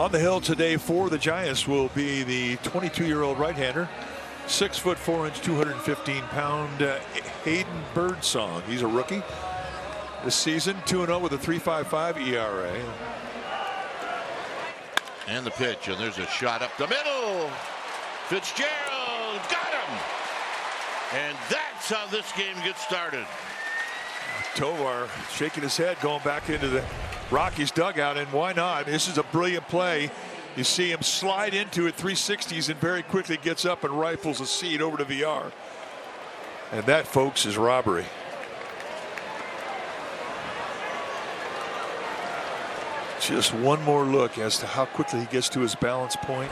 On the hill today for the Giants will be the 22-year-old right-hander, 6'4", 215-pound Hayden Birdsong. He's a rookie this season, 2-0 with a 3.55 ERA. And the pitch, and there's a shot up the middle. Fitzgerald got him, and that's how this game gets started. Tovar shaking his head, going back into the Rockies dugout, and why not? This is a brilliant play. You see him slide into it 360s and very quickly gets up and rifles a seed over to VR. And that, folks, is robbery. Just one more look as to how quickly he gets to his balance point.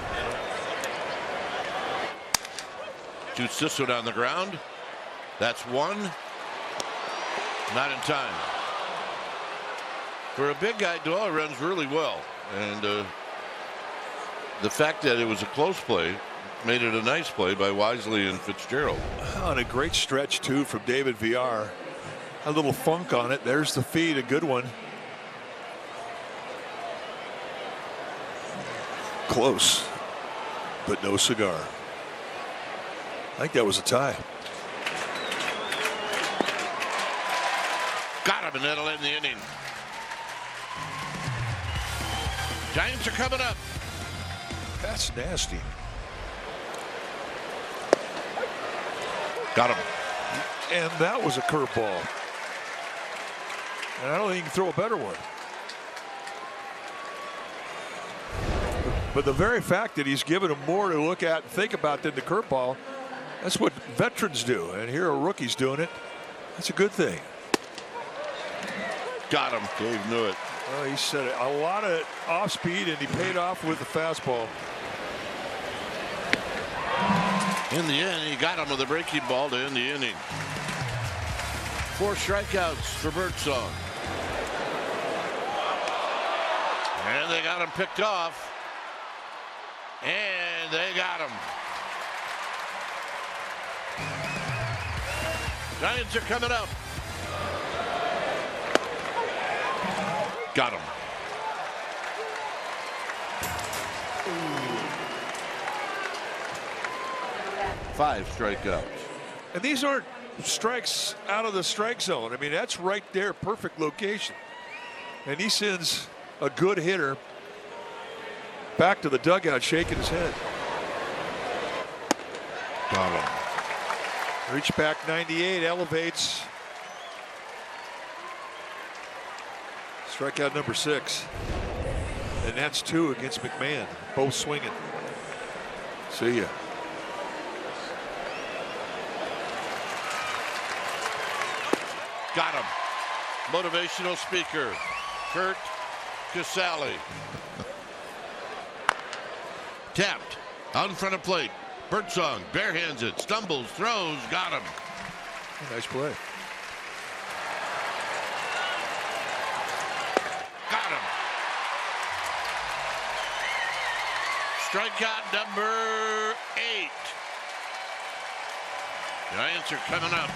Shoots this one on the ground. That's one. Not in time. For a big guy, Doyle runs really well, and the fact that it was a close play made it a nice play by Wisely and Fitzgerald. On a great stretch too from David VR. A little funk on it. There's the feed, a good one. Close, but no cigar. I think that was a tie. Got him, and that'll end the inning. Giants are coming up. That's nasty. Got him. And that was a curveball. And I don't think you can throw a better one. But the very fact that he's given him more to look at and think about than the curveball, that's what veterans do. And here a rookie's doing it. That's a good thing. Got him. Dave knew it. Well, he said it. A lot of off speed, and he paid off with the fastball. In the end, he got him with a breaking ball to end the inning. 4 strikeouts for Birdsong. And they got him picked off. And they got him. Giants are coming up. Got him. Ooh. 5 strikeouts. And these aren't strikes out of the strike zone. I mean, that's right there, perfect location. And he sends a good hitter back to the dugout, shaking his head. Got him. Reach back 98, elevates. Strikeout number 6. And that's 2 against McMahon. Both swinging. See ya. Got him. Motivational speaker, Kurt Casale. Tapped. Out in front of plate. Birdsong barehands it. Stumbles. Throws. Got him. Nice play. Got him. Strikeout number 8. Giants are coming up.